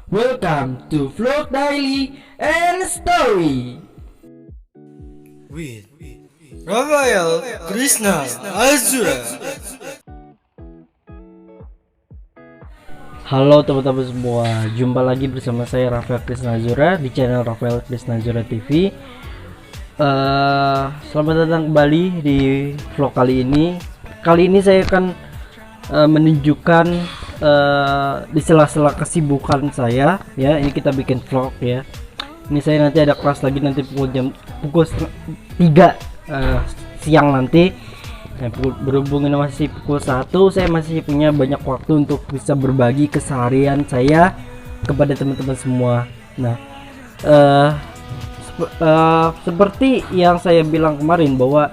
Welcome to Vlog Daily and Story with Rafael Krishna Azura. Halo teman-teman semua, jumpa lagi bersama saya Rafael Krishna Azura di channel Rafael Krishna Azura TV. Selamat datang kembali di vlog kali ini. Kali ini saya akan menunjukkan di sela-sela kesibukan saya ya. Ini kita bikin vlog ya. Ini saya nanti ada kelas lagi nanti pukul 3 siang nanti. Nah, berhubung ini masih pukul 1, saya masih punya banyak waktu untuk bisa berbagi keseharian saya kepada teman-teman semua. Nah, seperti yang saya bilang kemarin bahwa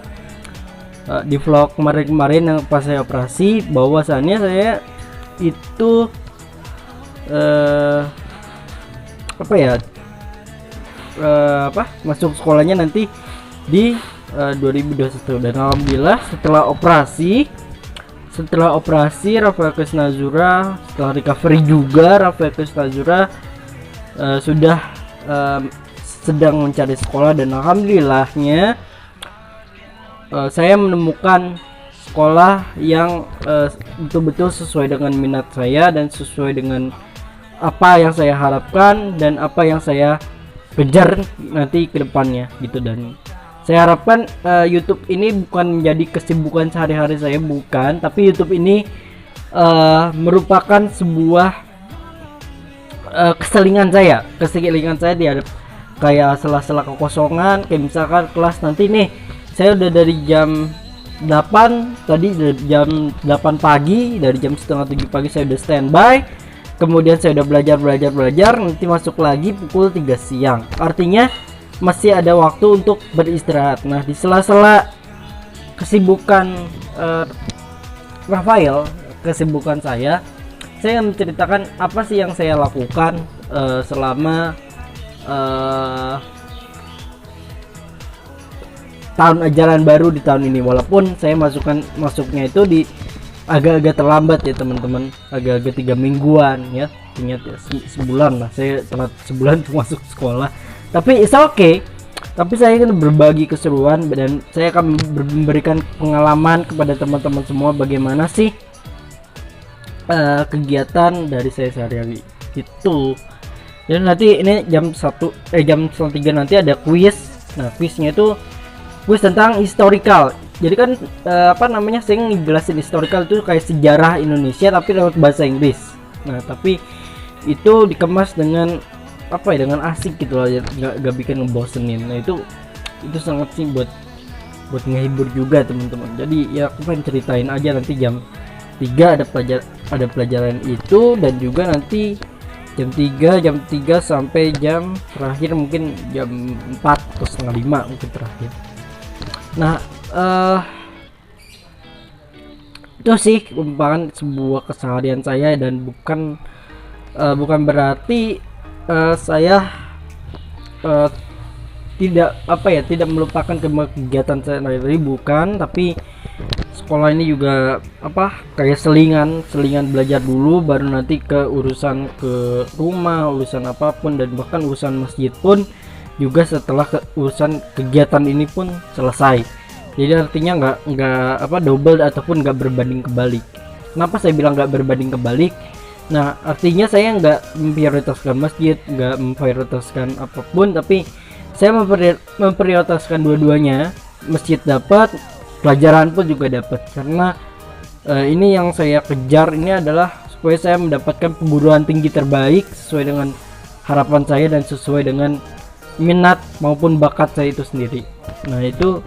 di vlog kemarin yang pas saya operasi, bahwasannya saya itu masuk sekolahnya nanti di 2021, dan alhamdulillah setelah operasi Rafael Krishna Azura, setelah recovery juga Rafael Krishna Azura sudah sedang mencari sekolah, dan alhamdulillahnya saya menemukan sekolah yang betul-betul sesuai dengan minat saya dan sesuai dengan apa yang saya harapkan dan apa yang saya kejar nanti ke depannya gitu. Dan saya harapkan YouTube ini bukan menjadi kesibukan sehari-hari saya, bukan, tapi YouTube ini merupakan sebuah keselingan saya di kayak sela-sela kekosongan, kayak misalkan kelas nanti nih saya udah dari jam 8 tadi, jam 8 pagi, dari jam setengah 7 pagi saya udah standby, kemudian saya udah belajar, nanti masuk lagi pukul 3 siang, artinya masih ada waktu untuk beristirahat. Nah, di sela-sela kesibukan Rafael, kesibukan saya menceritakan apa sih yang saya lakukan selama tahun ajaran baru di tahun ini. Walaupun saya masuknya itu di agak-agak terlambat ya teman-teman, agak-agak 3 mingguan ya, ternyata sebulan lah, saya telat sebulan untuk masuk sekolah, tapi it's okay. Tapi saya akan berbagi keseruan dan saya akan memberikan pengalaman kepada teman-teman semua bagaimana sih kegiatan dari saya sehari-hari gitu. Dan nanti ini jam 3 nanti ada kuis. Nah, kuisnya itu kuis tentang historical. Jadi kan saya ngejelasin historical itu kayak sejarah Indonesia tapi lewat bahasa Inggris. Nah, tapi itu dikemas dengan dengan asik gitu loh, gak bikin ngebosenin. Nah, itu sangat sih buat ngehibur juga teman-teman. Jadi ya aku pengen ceritain aja, nanti jam 3 ada pelajaran itu, dan juga nanti jam 3 sampai jam terakhir mungkin jam 4 atau setengah 5 mungkin terakhir. Nah, itu sih merupakan sebuah keseharian saya, dan bukan berarti saya tidak melupakan kegiatan saya sehari-hari, bukan, tapi sekolah ini juga kayak selingan belajar dulu, baru nanti ke urusan ke rumah, urusan apapun, dan bahkan urusan masjid pun juga setelah urusan kegiatan ini pun selesai. Jadi artinya nggak double ataupun nggak berbanding kebalik. Kenapa saya bilang nggak berbanding kebalik? Nah, artinya saya nggak memprioritaskan masjid, nggak memprioritaskan apapun, tapi saya memprioritaskan dua-duanya. Masjid dapat, pelajaran pun juga dapat, karena ini yang saya kejar ini adalah supaya saya mendapatkan perguruan tinggi terbaik sesuai dengan harapan saya dan sesuai dengan minat maupun bakat saya itu sendiri. Nah, itu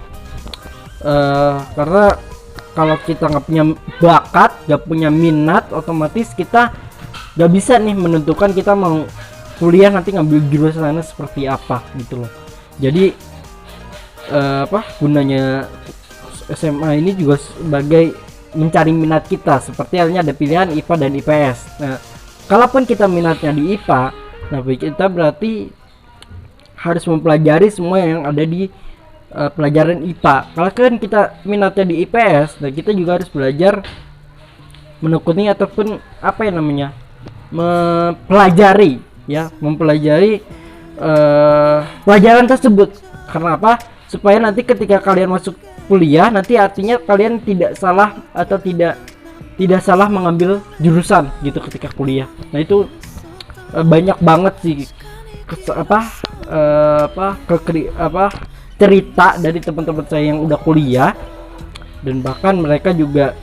karena kalau kita nggak punya bakat, nggak punya minat, otomatis kita nggak bisa nih menentukan kita mau kuliah nanti ngambil jurusannya seperti apa gitu loh. Jadi gunanya SMA ini juga sebagai mencari minat kita, seperti halnya ada pilihan IPA dan IPS. Nah, kalaupun kita minatnya di IPA, nah kita berarti harus mempelajari semua yang ada di pelajaran IPA. Kalau kan kita minatnya di IPS, nah kita juga harus belajar menekuni ataupun mempelajari ya, mempelajari pelajaran tersebut. Karena apa? Supaya nanti ketika kalian masuk kuliah, nanti artinya kalian tidak salah atau tidak salah mengambil jurusan gitu ketika kuliah. Nah itu banyak banget sih cerita dari teman-teman saya yang udah kuliah, dan bahkan mereka juga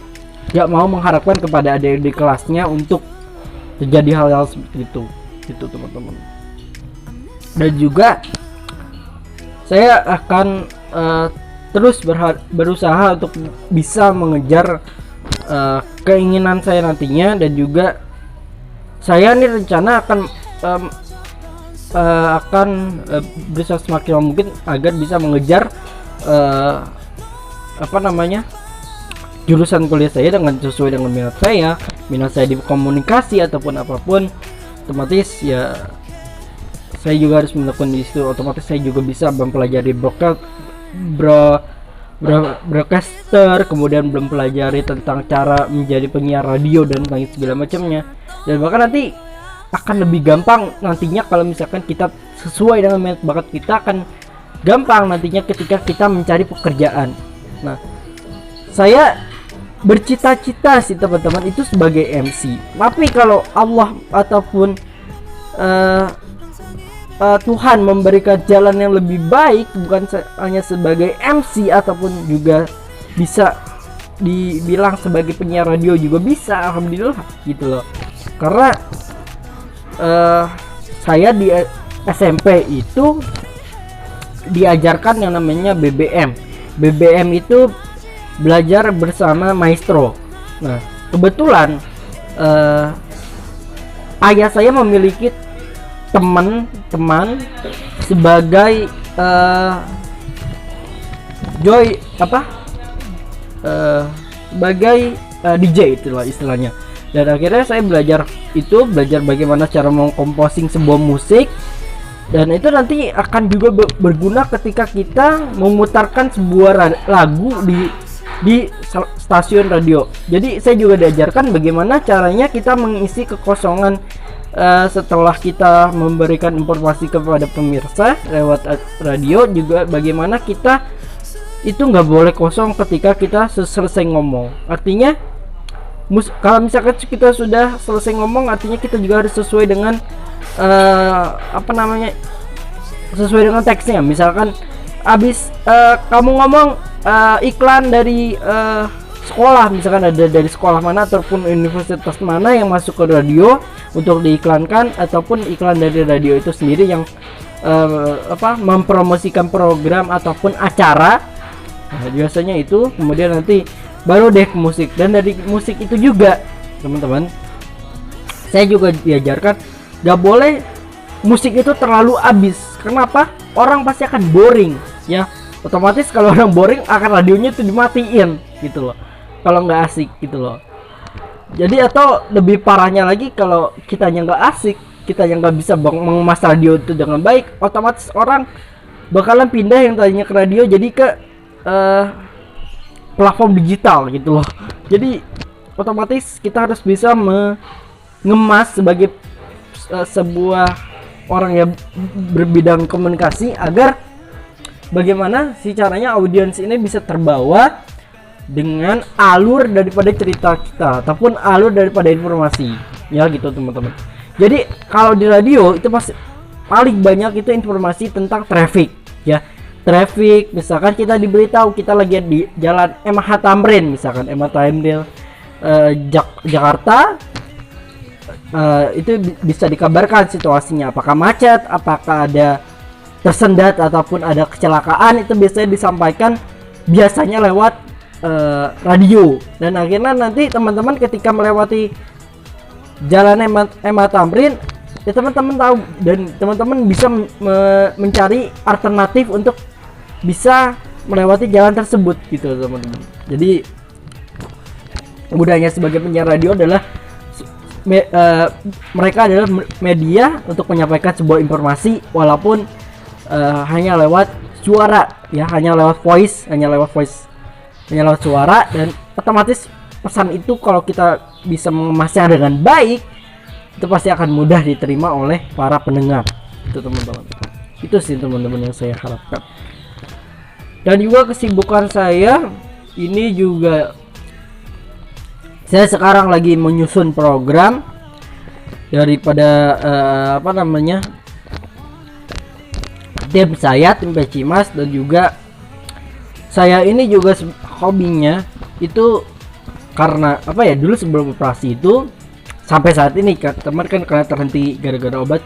gak mau mengharapkan kepada adik-adik kelasnya untuk terjadi hal-hal seperti itu gitu teman-teman. Dan juga saya akan terus berusaha untuk bisa mengejar keinginan saya nantinya, dan juga saya nih rencana akan berusaha semaksimal mungkin agar bisa mengejar jurusan kuliah saya dengan sesuai dengan minat saya di komunikasi ataupun apapun. Otomatis ya saya juga harus melakukan di situ. Otomatis saya juga bisa mempelajari broadcaster, kemudian belum pelajari tentang cara menjadi penyiar radio dan lain segala macamnya. Dan bahkan nanti akan lebih gampang nantinya kalau misalkan kita sesuai dengan minat bakat kita, akan gampang nantinya ketika kita mencari pekerjaan. Nah, saya bercita-cita sih teman-teman itu sebagai MC. Tapi kalau Allah ataupun Tuhan memberikan jalan yang lebih baik, bukan hanya sebagai MC ataupun juga bisa dibilang sebagai penyiar radio juga bisa, alhamdulillah gitu loh. Karena saya di SMP itu diajarkan yang namanya BBM. BBM itu belajar bersama maestro. Nah, kebetulan ayah saya memiliki teman-teman sebagai sebagai DJ itulah istilahnya. Dan akhirnya saya belajar bagaimana cara mengkomposing sebuah musik, dan itu nanti akan juga berguna ketika kita memutarkan sebuah lagu di stasiun radio. Jadi saya juga diajarkan bagaimana caranya kita mengisi kekosongan setelah kita memberikan informasi kepada pemirsa lewat radio, juga bagaimana kita itu nggak boleh kosong ketika kita selesai ngomong. Artinya kalau misalkan kita sudah selesai ngomong, artinya kita juga harus sesuai dengan sesuai dengan teksnya. Misalkan abis kamu ngomong iklan dari sekolah, misalkan ada dari sekolah mana ataupun universitas mana yang masuk ke radio untuk diiklankan, ataupun iklan dari radio itu sendiri yang mempromosikan program ataupun acara. Nah, biasanya itu kemudian nanti baru deh ke musik. Dan dari musik itu juga teman-teman, saya juga diajarkan gak boleh musik itu terlalu abis. Kenapa? Orang pasti akan boring ya. Otomatis kalau orang boring akan radionya itu dimatiin gitu loh, kalau nggak asik gitu loh. Jadi atau lebih parahnya lagi, kalau kitanya nggak asik, kita yang nggak bisa mengemas radio itu dengan baik, otomatis orang bakalan pindah yang tadinya ke radio jadi ke platform digital gitu loh. Jadi otomatis kita harus bisa mengemas sebagai sebuah orang yang berbidang komunikasi, agar bagaimana sih caranya audiens ini bisa terbawa dengan alur daripada cerita kita ataupun alur daripada informasi ya gitu teman-teman. Jadi kalau di radio itu pasti paling banyak itu informasi tentang traffic ya. Traffic, misalkan kita diberitahu kita lagi di jalan MH Tamrin, misalkan MH Tamrin Jakarta, itu bisa dikabarkan situasinya, apakah macet, apakah ada tersendat ataupun ada kecelakaan. Itu biasanya disampaikan biasanya lewat radio. Dan akhirnya nanti teman-teman ketika melewati jalan MH Tamrin ya teman-teman tahu, dan teman-teman bisa mencari alternatif untuk bisa melewati jalan tersebut gitu teman-teman. Jadi gunanya sebagai penyiar radio adalah mereka adalah media untuk menyampaikan sebuah informasi, walaupun hanya lewat suara ya, hanya lewat suara. Dan otomatis pesan itu kalau kita bisa mengemasnya dengan baik, itu pasti akan mudah diterima oleh para pendengar. Itu teman-teman. Itu sih teman-teman yang saya harapkan. Dan juga kesibukan saya ini juga, saya sekarang lagi menyusun program daripada tim saya, tim Pecimas. Dan juga saya ini juga hobinya itu karena dulu sebelum operasi itu sampai saat ini teman kan karena terhenti gara-gara obat,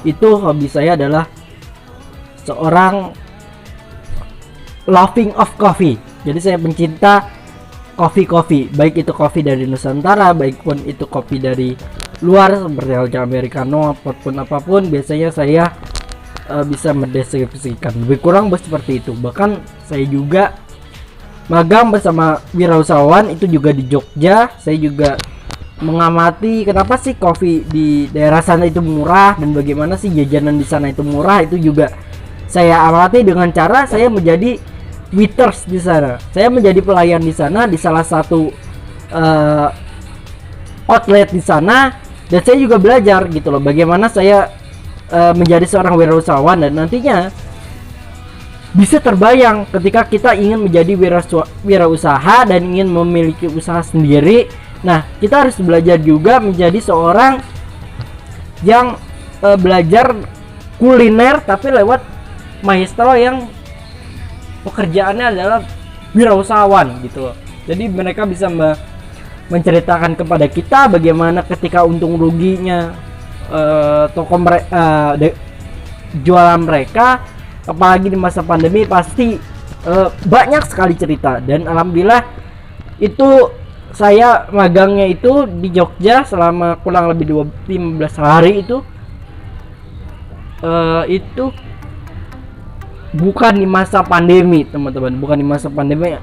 itu hobi saya adalah seorang loving of coffee. Jadi saya pencinta kopi, baik itu kopi dari Nusantara, baik pun itu kopi dari luar seperti halnya americano apapun biasanya saya bisa mendeskripsikan lebih kurang seperti itu. Bahkan saya juga magang bersama wirausahawan itu juga di Jogja. Saya juga mengamati kenapa sih kopi di daerah sana itu murah dan bagaimana sih jajanan di sana itu murah. Itu juga saya amati dengan cara saya menjadi waiters di sana. Saya menjadi pelayan di sana di salah satu outlet di sana, dan saya juga belajar gitu loh bagaimana saya menjadi seorang wirausahawan. Dan nantinya bisa terbayang ketika kita ingin menjadi wirausaha dan ingin memiliki usaha sendiri. Nah, kita harus belajar juga menjadi seorang yang belajar kuliner tapi lewat maestro yang pekerjaannya adalah wirausahawan gitu loh. Jadi mereka bisa menceritakan kepada kita bagaimana ketika untung ruginya toko jualan mereka, apalagi di masa pandemi pasti banyak sekali cerita. Dan alhamdulillah itu saya magangnya itu di Jogja selama kurang lebih 15 hari itu bukan di masa pandemi teman-teman, bukan di masa pandemi.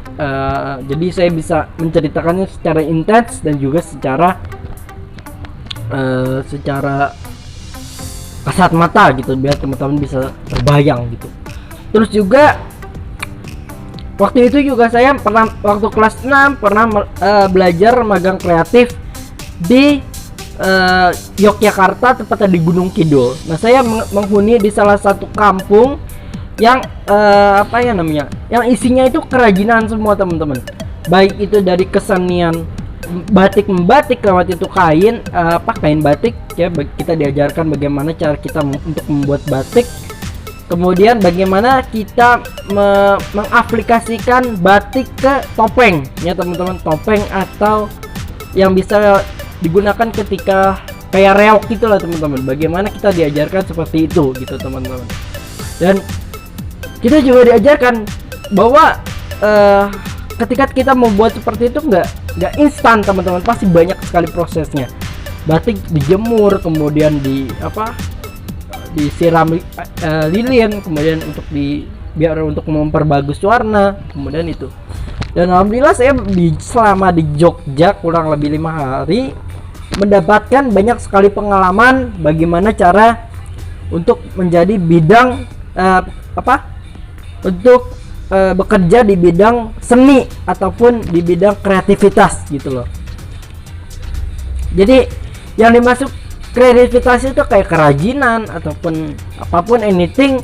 Jadi saya bisa menceritakannya secara intens dan juga secara kasat mata gitu biar teman-teman bisa terbayang gitu. Terus juga waktu itu juga saya pernah waktu kelas 6 pernah belajar magang kreatif di Yogyakarta, tepatnya di Gunung Kidul. Nah, saya menghuni di salah satu kampung yang yang isinya itu kerajinan semua teman-teman. Baik itu dari kesenian batik membatik lewat itu kain kain batik ya, kita diajarkan bagaimana cara kita untuk membuat batik. Kemudian bagaimana kita mengaplikasikan batik ke topeng ya teman-teman, topeng atau yang bisa digunakan ketika kayak reog gitulah teman-teman. Bagaimana kita diajarkan seperti itu gitu teman-teman. Dan kita juga diajarkan bahwa ketika kita membuat seperti itu nggak instan teman-teman, pasti banyak sekali prosesnya. Batik dijemur, kemudian disiram lilin, kemudian biar untuk memperbagus warna, kemudian itu. Dan alhamdulillah saya selama di Jogja kurang lebih 5 hari mendapatkan banyak sekali pengalaman bagaimana cara untuk menjadi bidang untuk bekerja di bidang seni ataupun di bidang kreativitas gitu loh. Jadi yang dimaksud kreativitas itu kayak kerajinan ataupun apapun, anything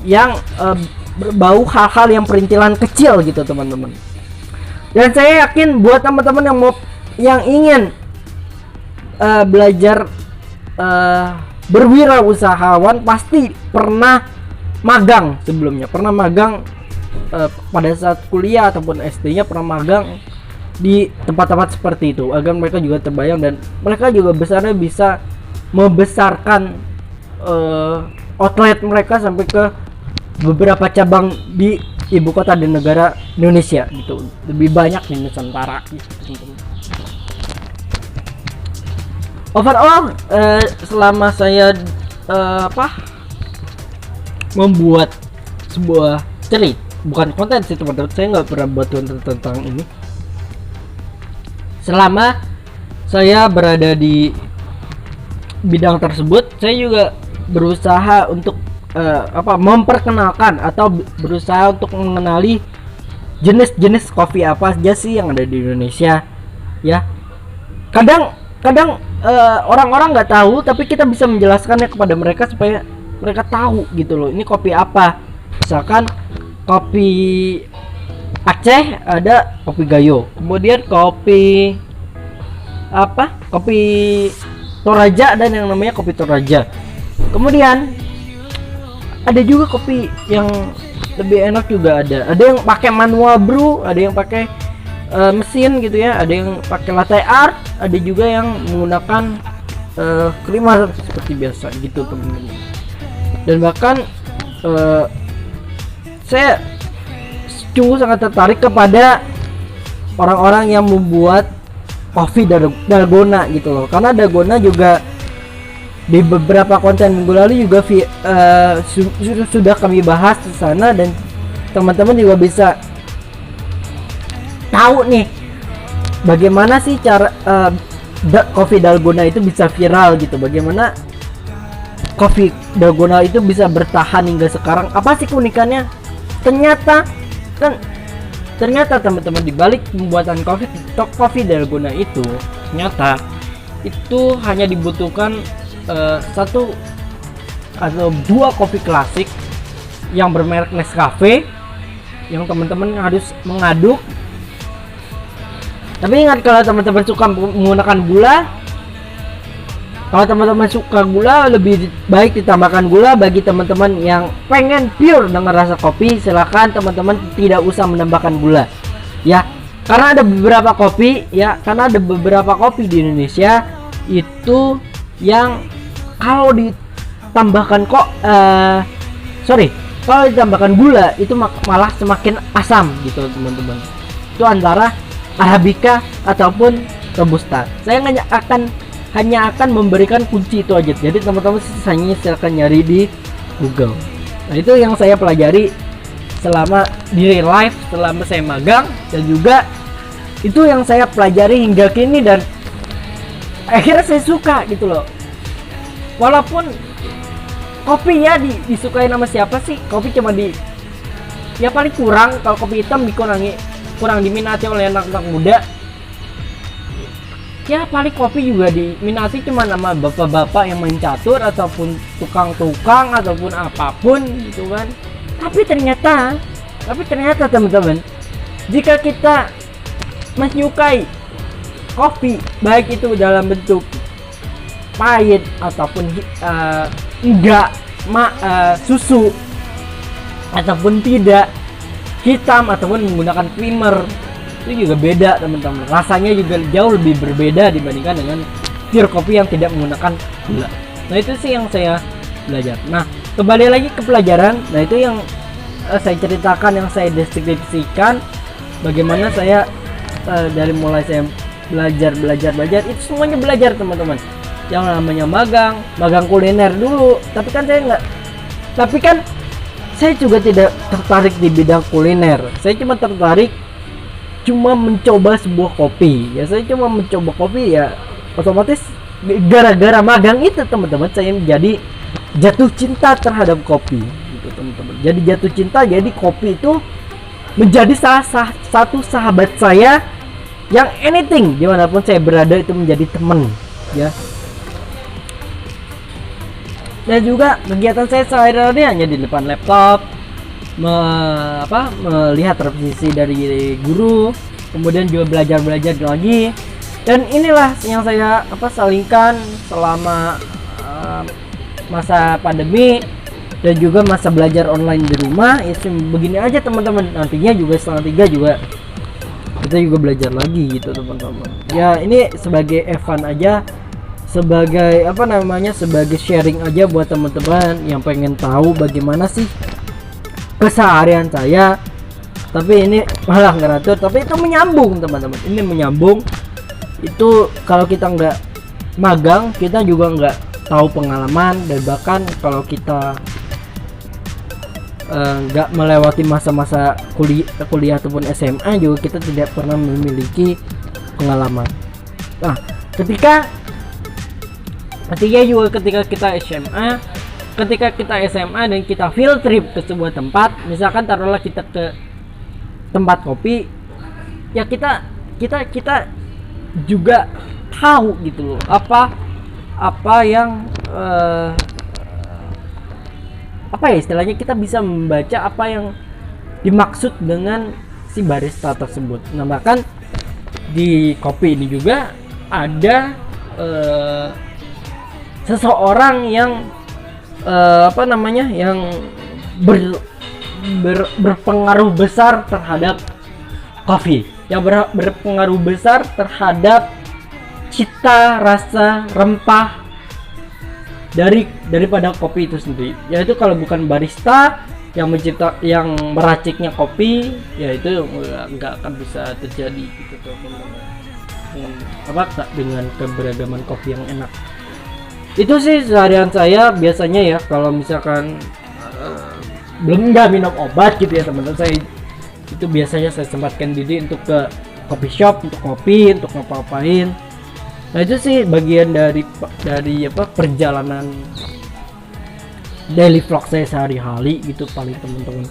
yang berbau hal-hal yang perintilan kecil gitu teman-teman. Dan saya yakin buat teman-teman yang ingin belajar berwirausahawan pasti pernah magang sebelumnya, pernah magang pada saat kuliah ataupun SD-nya pernah magang di tempat-tempat seperti itu, agar mereka juga terbayang dan mereka juga besarnya bisa membesarkan outlet mereka sampai ke beberapa cabang di ibu kota dan negara Indonesia gitu, lebih banyak di Nusantara gitu. Overall selama saya membuat sebuah cerita, bukan konten sih teman-teman, saya nggak pernah buat konten tentang ini. Selama saya berada di bidang tersebut, saya juga berusaha untuk memperkenalkan atau berusaha untuk mengenali jenis-jenis kopi apa aja sih yang ada di Indonesia ya. Kadang kadang orang-orang nggak tahu, tapi kita bisa menjelaskannya kepada mereka supaya mereka tahu gitu loh, ini kopi apa. Misalkan kopi Aceh ada kopi Gayo, kemudian kopi kopi Toraja dan yang namanya kopi Toraja. Kemudian ada juga kopi yang lebih enak juga, ada yang pakai manual brew, ada yang pakai mesin gitu ya, ada yang pakai latte art, ada juga yang menggunakan creamer seperti biasa gitu teman-teman. Dan bahkan saya sungguh sangat tertarik kepada orang-orang yang membuat kopi dalgona gitu loh, karena dalgona juga di beberapa konten minggu lalu juga sudah kami bahas di sana, dan teman-teman juga bisa tahu nih bagaimana sih cara kopi dalgona itu bisa viral gitu, bagaimana kopi dalgona itu bisa bertahan hingga sekarang, apa sih keunikannya. Ternyata teman-teman, di balik pembuatan kopi dalgona itu ternyata itu hanya dibutuhkan satu atau dua kopi klasik yang bermerek Nescafe yang teman-teman harus mengaduk. Tapi ingat, kalau teman-teman suka menggunakan gula, kalau teman-teman suka gula, lebih baik ditambahkan gula. Bagi teman-teman yang pengen pure dengan rasa kopi, silakan teman-teman tidak usah menambahkan gula ya, karena ada beberapa kopi di Indonesia itu yang kalau ditambahkan kalau ditambahkan gula itu malah semakin asam gitu teman-teman. Itu antara Arabica ataupun Robusta. Saya hanya akan memberikan kunci itu aja. Jadi teman-teman sisanya silahkan nyari di Google. Nah, itu yang saya pelajari selama di real life, selama saya magang, dan juga itu yang saya pelajari hingga kini, dan akhirnya saya suka gitu loh. Walaupun kopi ya disukai nama siapa sih? Kopi cuma ya paling kurang, kalau kopi hitam kurang diminati oleh anak-anak muda. Ya paling kopi juga diminati cuma nama bapak-bapak yang main catur ataupun tukang-tukang ataupun apapun gitu kan. Tapi ternyata teman-teman, jika kita menyukai kopi, baik itu dalam bentuk pahit ataupun susu ataupun tidak, hitam ataupun menggunakan creamer, itu juga beda teman-teman. Rasanya juga jauh lebih berbeda dibandingkan dengan pure kopi yang tidak menggunakan gula. Nah, itu sih yang saya belajar. Nah, kembali lagi ke pelajaran. Nah, itu yang saya ceritakan, yang saya deskripsikan, bagaimana saya dari mulai saya belajar itu semuanya belajar teman-teman. Yang namanya magang kuliner dulu, tapi kan saya juga tidak tertarik di bidang kuliner. Saya cuma tertarik mencoba sebuah kopi ya. Saya cuma mencoba kopi ya, otomatis gara-gara magang itu teman-teman, saya menjadi jatuh cinta terhadap kopi gitu teman-teman. Jadi jatuh cinta, jadi kopi itu menjadi salah satu sahabat saya yang anything dimanapun saya berada itu menjadi teman ya. Dan juga kegiatan saya sehari-hari hanya di depan laptop, melihat revisi dari guru, kemudian juga belajar lagi. Dan inilah yang saya salingkan selama masa pandemi dan juga masa belajar online di rumah. Ya begini aja teman-teman, nantinya juga setelah 3 juga kita juga belajar lagi gitu teman-teman. Ya ini sebagai Evan aja, sebagai sebagai sharing aja buat teman-teman yang pengen tahu bagaimana sih keseharian saya. Tapi ini malah ngeratur, tapi itu menyambung teman-teman. Ini menyambung. Itu kalau kita nggak magang, kita juga nggak tahu pengalaman. Dan bahkan kalau kita nggak melewati masa-masa kuliah ataupun SMA juga, kita tidak pernah memiliki pengalaman. Nah, ketika kita SMA dan kita field trip ke sebuah tempat, misalkan taruhlah kita ke tempat kopi, ya kita juga tahu gitu loh apa yang apa ya istilahnya, kita bisa membaca apa yang dimaksud dengan si barista tersebut. Nah bahkan di kopi ini juga ada seseorang yang apa namanya, yang berpengaruh besar terhadap kopi, yang berpengaruh besar terhadap cita rasa rempah daripada kopi itu sendiri, yaitu kalau bukan barista yang meraciknya kopi, ya itu nggak akan bisa terjadi gitu teman-teman. Dengan keberagaman kopi yang enak. Itu sih seharian saya biasanya ya, kalau misalkan belum nggak minum obat gitu ya teman-teman, saya itu biasanya saya sempatkan diri untuk ke coffee shop, untuk kopi, untuk ngapa-ngapain. Nah itu sih bagian dari perjalanan daily vlog saya sehari-hari gitu paling teman-teman.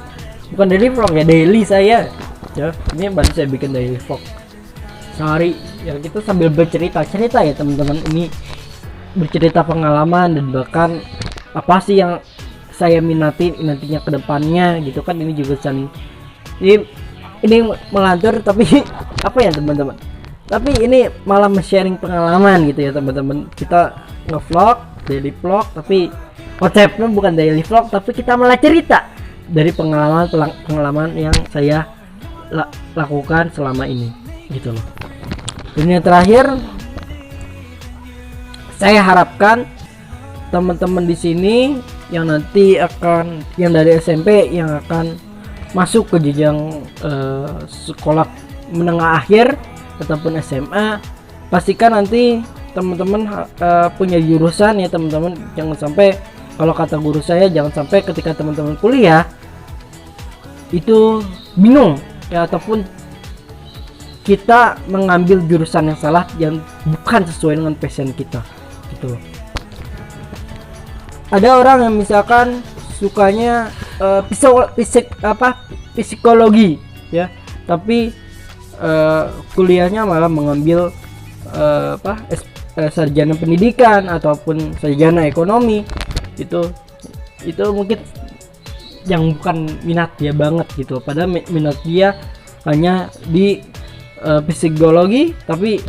Bukan daily vlog ya, daily saya ya. Ini baru saya bikin daily vlog sehari ya, kita sambil bercerita ya teman-teman. Ini bercerita pengalaman dan bahkan apa sih yang saya minati nantinya ke depannya gitu kan. Ini juga ini melantur tapi apa ya teman-teman, tapi ini malah sharing pengalaman gitu ya teman-teman. Kita nge-vlog, daily vlog, tapi konsepnya bukan daily vlog, tapi kita malah cerita dari pengalaman yang saya lakukan selama ini gitu loh. Dan yang terakhir, saya harapkan teman-teman di sini yang nanti yang dari SMP yang akan masuk ke jenjang sekolah menengah akhir ataupun SMA, pastikan nanti teman-teman punya jurusan ya teman-teman. Jangan sampai, kalau kata guru saya, jangan sampai ketika teman-teman kuliah itu bingung ya, ataupun kita mengambil jurusan yang salah yang bukan sesuai dengan passion kita gitu. Ada orang yang misalkan sukanya psikologi ya, tapi kuliahnya malah mengambil sarjana pendidikan ataupun sarjana ekonomi. Itu mungkin yang bukan minat dia banget gitu, padahal minat dia hanya di psikologi, tapi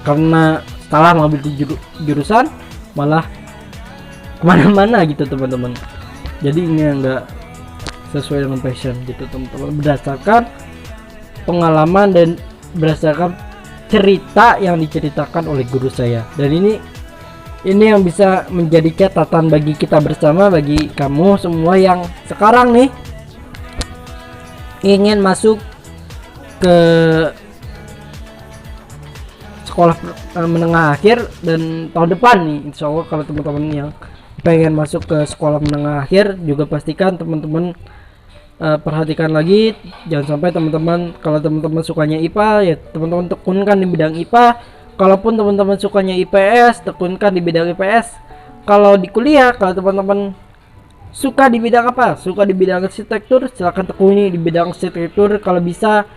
karena salah mengambil jurusan malah kemana-mana gitu teman-teman. Jadi ini enggak sesuai dengan passion gitu teman-teman, berdasarkan pengalaman dan berdasarkan cerita yang diceritakan oleh guru saya. Dan ini yang bisa menjadi catatan bagi kita bersama, bagi kamu semua yang sekarang nih ingin masuk ke sekolah menengah akhir dan tahun depan nih, insya Allah kalau teman-teman yang pengen masuk ke sekolah menengah akhir juga pastikan teman-teman perhatikan lagi, jangan sampai teman-teman, kalau teman-teman sukanya IPA ya teman-teman tekunkan di bidang IPA. Kalaupun teman-teman sukanya IPS, tekunkan di bidang IPS. Kalau di kuliah, kalau teman-teman suka di bidang apa? Suka di bidang arsitektur, silakan tekuni di bidang arsitektur. Kalau bisa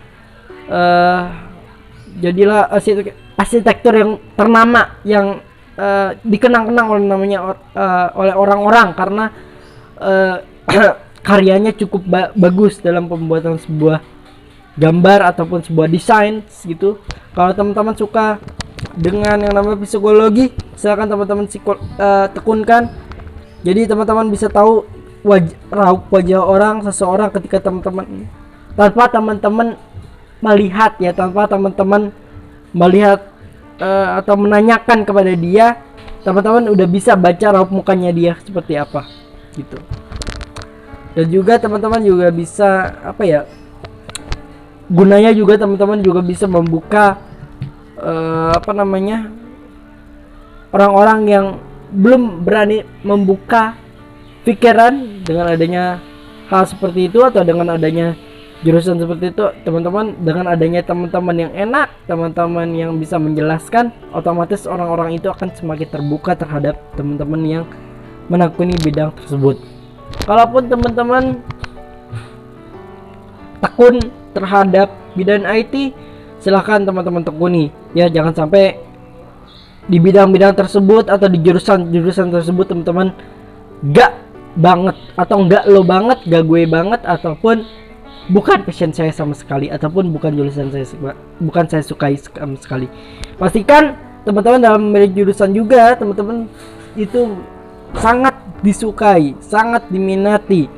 jadilah arsitektur yang ternama, yang dikenang-kenang oleh orang-orang karena karyanya cukup bagus dalam pembuatan sebuah gambar ataupun sebuah desain gitu. Kalau teman-teman suka dengan yang namanya psikologi, silakan teman-teman tekunkan. Jadi teman-teman bisa tahu raut wajah seseorang ketika teman-teman, tanpa teman-teman melihat ya, tanpa teman-teman melihat atau menanyakan kepada dia, teman-teman udah bisa baca raut mukanya dia seperti apa gitu. Dan juga teman-teman juga bisa gunanya juga teman-teman juga bisa membuka orang-orang yang belum berani membuka pikiran dengan adanya hal seperti itu, atau dengan adanya jurusan seperti itu. Teman-teman, dengan adanya teman-teman yang enak, teman-teman yang bisa menjelaskan, otomatis orang-orang itu akan semakin terbuka terhadap teman-teman yang menekuni bidang tersebut. Kalaupun teman-teman tekun terhadap bidang IT, silahkan teman-teman tekuni ya, jangan sampai di bidang-bidang tersebut atau di jurusan tersebut teman-teman gak banget atau gak lo banget, gak gue banget, ataupun bukan passion saya sama sekali, ataupun bukan jurusan saya, bukan saya sukai sama sekali. Pastikan teman-teman dalam memilih jurusan juga teman-teman itu sangat disukai, sangat diminati.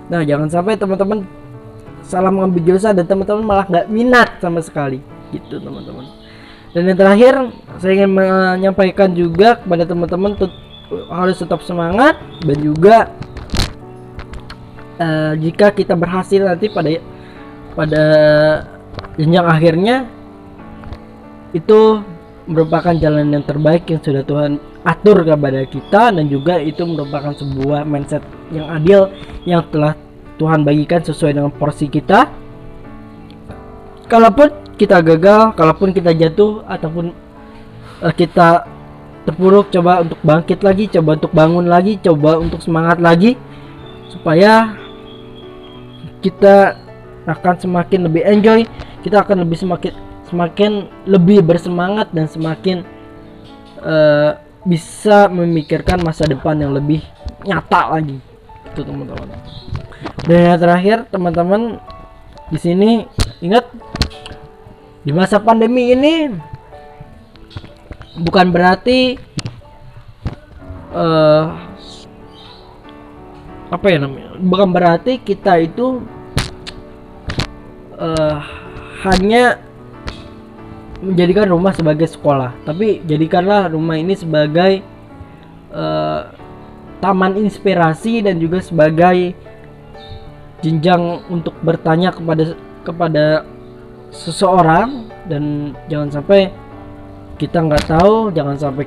Nah, jangan sampai teman-teman salah mengambil jurusan dan teman-teman malah nggak minat sama sekali, gitu teman-teman. Dan yang terakhir, saya ingin menyampaikan juga kepada teman-teman harus tetap semangat, dan juga jika kita berhasil nanti pada jenjang akhirnya, itu merupakan jalan yang terbaik yang sudah Tuhan atur kepada kita, dan juga itu merupakan sebuah mindset yang adil yang telah Tuhan bagikan sesuai dengan porsi kita. Kalaupun kita gagal, kalaupun kita jatuh, ataupun kita terpuruk, coba untuk bangkit lagi, coba untuk bangun lagi, coba untuk semangat lagi, supaya kita akan semakin lebih enjoy, kita akan semakin lebih bersemangat, dan semakin bisa memikirkan masa depan yang lebih nyata lagi, itu teman-teman. Dan yang terakhir teman-teman, di sini ingat, di masa pandemi ini bukan berarti bukan berarti kita itu hanya menjadikan rumah sebagai sekolah, tapi jadikanlah rumah ini sebagai taman inspirasi, dan juga sebagai jenjang untuk bertanya kepada seseorang. Dan jangan sampai kita nggak tahu, jangan sampai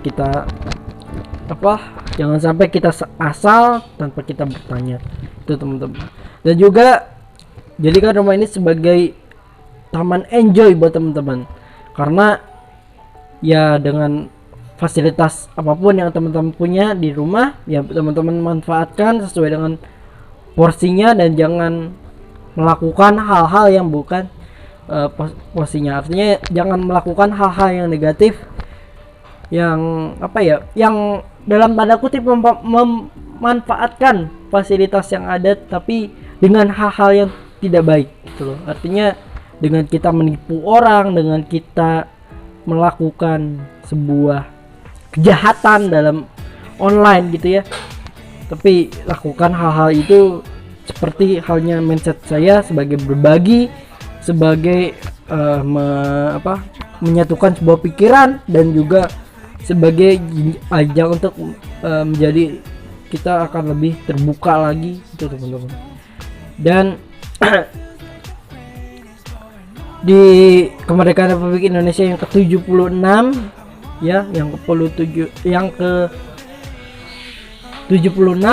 kita asal tanpa kita bertanya, itu teman-teman. Dan juga jadikan rumah ini sebagai taman enjoy buat teman-teman, karena ya dengan fasilitas apapun yang teman-teman punya di rumah, ya teman-teman manfaatkan sesuai dengan porsinya, dan jangan melakukan hal-hal yang bukan porsinya. Artinya jangan melakukan hal-hal yang negatif, yang yang dalam tanda kutip memanfaatkan fasilitas yang ada, tapi dengan hal-hal yang tidak baik, gitu loh. Artinya dengan kita menipu orang, dengan kita melakukan sebuah kejahatan dalam online, gitu ya. Tapi lakukan hal-hal itu seperti halnya mindset saya sebagai berbagi, sebagai menyatukan sebuah pikiran, dan juga sebagai ajang untuk menjadi kita akan lebih terbuka lagi, itu teman-teman. Dan di kemerdekaan Republik Indonesia yang ke-76 ya, yang ke-76,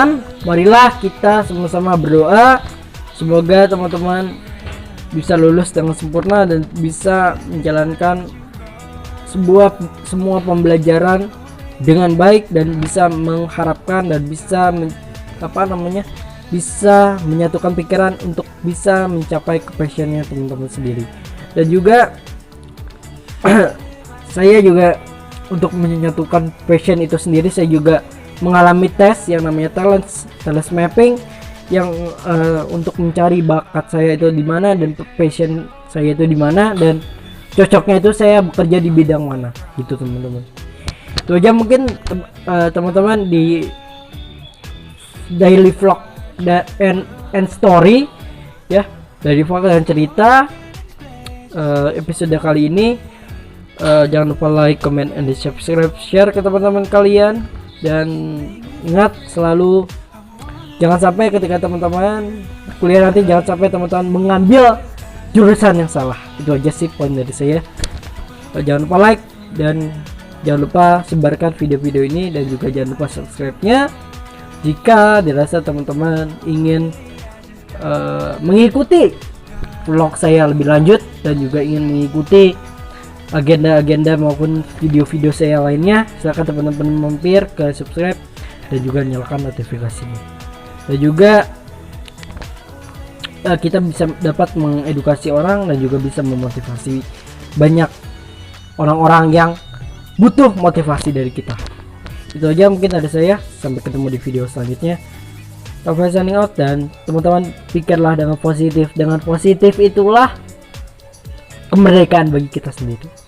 marilah kita sama-sama berdoa semoga teman-teman bisa lulus dengan sempurna dan bisa menjalankan semua pembelajaran dengan baik, dan bisa mengharapkan dan bisa bisa menyatukan pikiran untuk bisa mencapai passionnya teman-teman sendiri. Dan juga saya juga untuk menyatukan passion itu sendiri, saya juga mengalami tes yang namanya talent mapping, yang untuk mencari bakat saya itu di mana dan passion saya itu di mana, dan cocoknya itu saya bekerja di bidang mana, gitu teman-teman. Itu aja mungkin teman-teman di daily vlog and story ya, dari vlog dan cerita episode kali ini. Jangan lupa like, comment, and subscribe, share ke teman-teman kalian, dan ingat selalu jangan sampai ketika teman-teman kuliah nanti, jangan sampai teman-teman mengambil jurusan yang salah. Itu aja sih poin dari saya. Jangan lupa like, dan jangan lupa sebarkan video-video ini, dan juga jangan lupa subscribe-nya jika dirasa teman-teman ingin mengikuti vlog saya lebih lanjut, dan juga ingin mengikuti agenda-agenda maupun video-video saya lainnya. Silakan teman-teman mampir ke subscribe dan juga nyalakan notifikasinya. Dan juga kita bisa dapat mengedukasi orang, dan juga bisa memotivasi banyak orang-orang yang butuh motivasi dari kita. Itu aja mungkin dari saya. Sampai ketemu di video selanjutnya. Rafael signing out, dan teman-teman pikirlah dengan positif. Dengan positif itulah kemerdekaan bagi kita sendiri.